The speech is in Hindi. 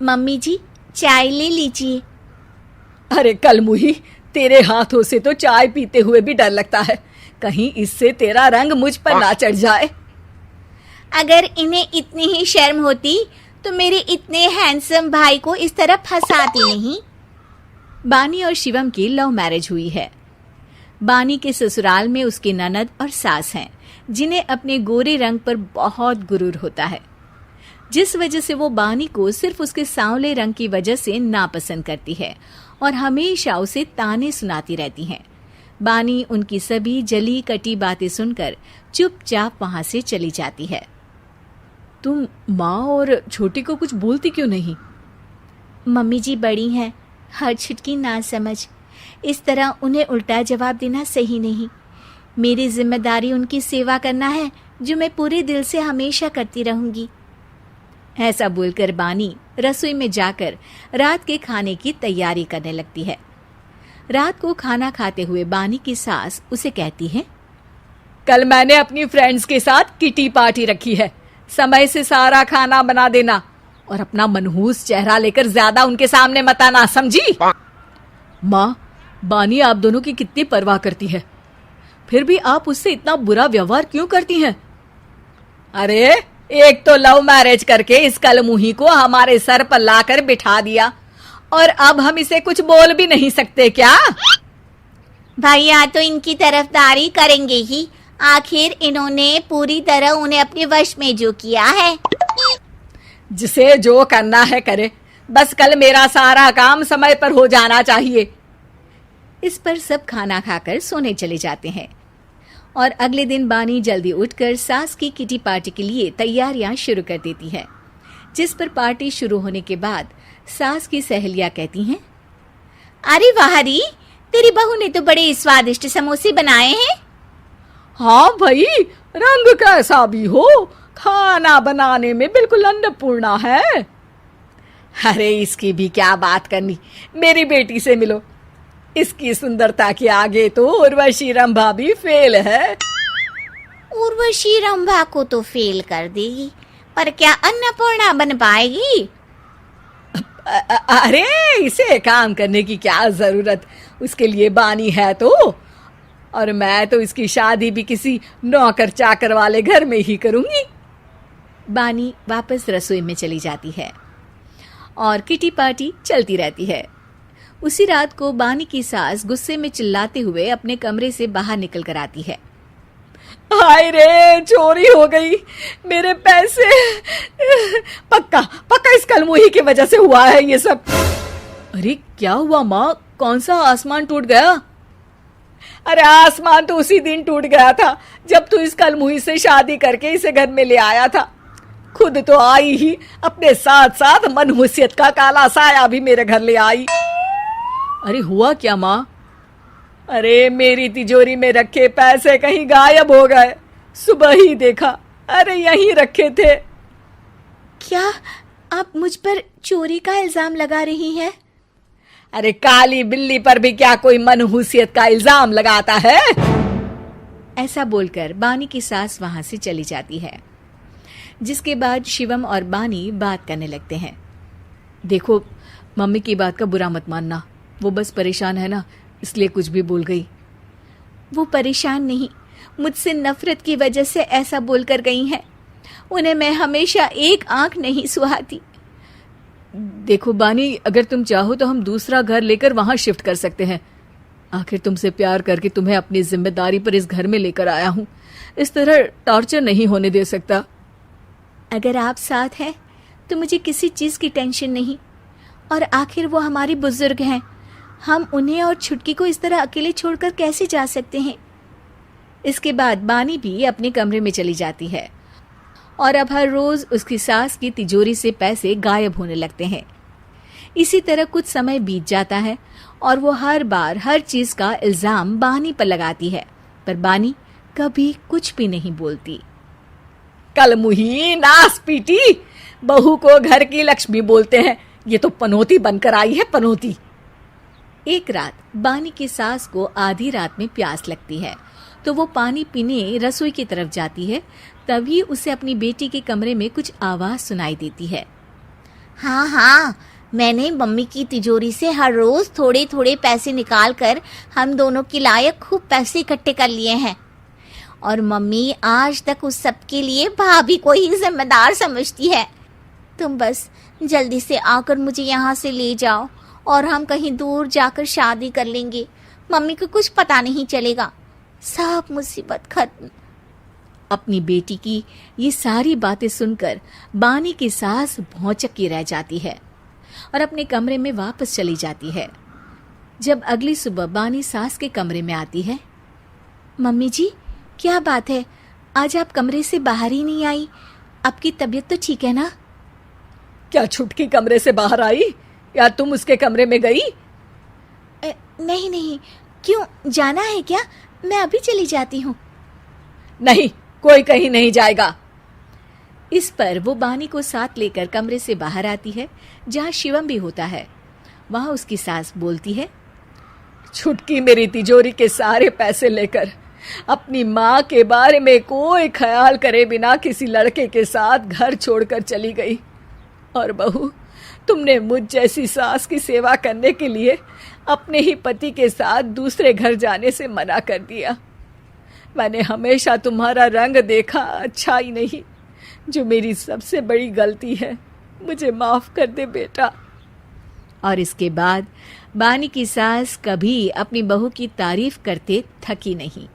मम्मी जी, चाय ले लीजिए। अरे कलमुही, तेरे हाथों से तो चाय पीते हुए भी डर लगता है, कहीं इससे तेरा रंग मुझ पर ना चढ़ जाए। अगर इन्हें इतनी ही शर्म होती तो मेरे इतने हैंडसम भाई को इस तरह फंसाती नहीं। बानी और शिवम की लव मैरिज हुई है। बानी के ससुराल में उसकी ननद और सास हैं, जिन्हें अपने गोरे रंग पर बहुत गुरूर होता है, जिस वजह से वो बानी को सिर्फ उसके सांवले रंग की वजह से नापसंद करती है और हमेशा उसे ताने सुनाती रहती हैं। बानी उनकी सभी जली कटी बातें सुनकर चुपचाप वहां से चली जाती है। तुम माँ और छोटी को कुछ बोलती क्यों नहीं? मम्मी जी बड़ी हैं, हर छुटकी ना समझ, इस तरह उन्हें उल्टा जवाब देना सही नहीं। मेरी जिम्मेदारी उनकी सेवा करना है, जो मैं पूरे दिल से हमेशा करती रहूंगी। ऐसा बोलकर बानी रसोई में जाकर रात के खाने की तैयारी करने लगती है। रात को खाना खाते हुए बानी की सास उसे कहती है, कल मैंने अपनी फ्रेंड्स के साथ किटी पार्टी रखी है, समय से सारा खाना बना देना और अपना मनहूस चेहरा लेकर ज्यादा उनके सामने मत आना, समझी? माँ, बानी आप दोनों की कितनी परवाह करती है, फिर भी आप उससे इतना बुरा व्यवहार क्यों करती हैं? अरे एक तो लव मैरिज करके इस कलमुही को हमारे सर पर लाकर बिठा दिया और अब हम इसे कुछ बोल भी नहीं सकते क्या? भैया तो इनकी तरफदारी करेंगे ही, आखिर इन्होंने पूरी तरह उन्हें अपने वश में जो किया है। जिसे जो करना है करे, बस कल मेरा सारा काम समय पर हो जाना चाहिए। इस पर सब खाना खाकर सोने चले जाते हैं और अगले दिन बानी जल्दी उठकर सास की किटी पार्टी के लिए तैयारियां शुरू कर देती है, जिस पर पार्टी शुरू होने के बाद सास की सहेलियां कहती हैं, अरे वाह री, तेरी बहू ने तो बड़े स्वादिष्ट समोसे बनाए हैं। हाँ भाई, रंग कैसा भी हो, खाना बनाने में बिल्कुल अन्नपूर्णा है। अरे इसकी भी क्या बात करनी, मेरी बेटी से मिलो, इसकी सुंदरता के आगे तो उर्वशी रंभा भी फेल है। उर्वशी रंभा को तो फेल कर देगी, पर क्या अन्नपूर्णा बन पाएगी? अरे इसे काम करने की क्या जरूरत, उसके लिए बानी है तो, और मैं तो इसकी शादी भी किसी नौकर चाकर वाले घर में ही करूंगी। बानी वापस रसोई में चली जाती है और किटी पार्टी चलती रहती है। उसी रात को बानी की सास गुस्से में चिल्लाते हुए अपने कमरे से बाहर निकल कर आती है। हाय रे, चोरी हो गई, मेरे पैसे, पक्का पक्का इस कलमुही की वजह से हुआ है ये सब। अरे क्या हुआ माँ, कौन सा आसमान टूट गया? अरे आसमान तो उसी दिन टूट गया था जब तू इस कलमुही से शादी करके इसे घर में ले आया था। खुद तो आई ही, अपने साथ साथ मनहूसियत का काला साया भी मेरे घर ले आई। अरे हुआ क्या माँ? अरे मेरी तिजोरी में रखे पैसे कहीं गायब हो गए, सुबह ही देखा, अरे यहीं रखे थे। क्या आप मुझ पर चोरी का इल्जाम लगा रही हैं? अरे काली बिल्ली पर भी क्या कोई मनहूसियत का इल्जाम लगाता है? ऐसा बोलकर बानी की सास वहां से चली जाती है, जिसके बाद शिवम और बानी बात करने लगते हैं। देखो, मम्मी की बात का बुरा मत मानना, वो बस परेशान है ना, इसलिए कुछ भी बोल गई। वो परेशान नहीं, मुझसे नफरत की वजह से ऐसा बोलकर गई हैं। उन्हें मैं हमेशा एक आंख नहीं सुहाती। देखो बानी, अगर तुम चाहो तो हम दूसरा घर लेकर वहां शिफ्ट कर सकते हैं। आखिर तुमसे प्यार करके तुम्हें अपनी जिम्मेदारी पर इस घर में लेकर आया हूं, इस तरह टॉर्चर नहीं होने दे सकता। अगर आप साथ हैं तो मुझे किसी चीज की टेंशन नहीं, और आखिर वो हमारी बुजुर्ग हैं, हम उन्हें और छुटकी को इस तरह अकेले छोड़कर कैसे जा सकते हैं? इसके बाद बानी भी अपने कमरे में चली जाती है और अब हर रोज उसकी सास की तिजोरी से पैसे गायब होने लगते हैं। इसी तरह कुछ समय बीत जाता है और वो हर बार हर चीज का इल्जाम बानी पर लगाती है, पर बानी कभी कुछ भी नहीं बोलती। कलमुही नास पीटी, बहू को घर की लक्ष्मी बोलते हैं, ये तो पनौती बनकर आई है, पनौती। एक रात बानी की सास को आधी रात में प्यास लगती है, तो वो पानी पीने रसोई की तरफ जाती है। तभी उसे अपनी बेटी के कमरे में कुछ आवाज सुनाई देती है। हाँ हाँ, मैंने मम्मी की तिजोरी से हर रोज थोड़े थोड़े पैसे निकाल कर हम दोनों के लायक खूब पैसे इकट्ठे कर लिए हैं। और मम्मी आज तक उस सब के लिए भाभी को ही जिम्मेदार समझती है। तुम बस जल्दी से आकर मुझे यहाँ से ले जाओ और हम कहीं दूर जाकर शादी कर लेंगे। मम्मी को कुछ पता नहीं चलेगा, सब मुसीबत खत्म। अपनी बेटी की ये सारी बातें सुनकर बानी की सास भौंचक्की रह जाती है और अपने कमरे में वापस चली जाती है। जब अगली सुबह बानी सास के कमरे में आती है, मम्मी जी, क्या बात है, आज आप कमरे से बाहर ही नहीं आई? आपकी तबीयत तो ठीक है ना? क्या छुटकी कमरे से बाहर आई या तुम उसके कमरे में गई? नहीं नहीं, क्यों, जाना है क्या? मैं अभी चली जाती हूँ। नहीं, कोई कहीं नहीं जाएगा। इस पर वो बानी को साथ लेकर कमरे से बाहर आती है, जहाँ शिवम भी होता है। वहाँ उसकी सास बोलती है, छुटकी मेरी तिजोरी के सारे पैसे लेकर अपनी माँ के बारे में कोई ख्याल करे बिना किसी लड़के के साथ घर छोड़कर चली गई। और बहू, तुमने मुझ जैसी सास की सेवा करने के लिए अपने ही पति के साथ दूसरे घर जाने से मना कर दिया। मैंने हमेशा तुम्हारा रंग देखा अच्छा ही नहीं, जो मेरी सबसे बड़ी गलती है। मुझे माफ कर दे बेटा। और इसके बाद बानी की सास कभी अपनी बहू की तारीफ करते थकी नहीं।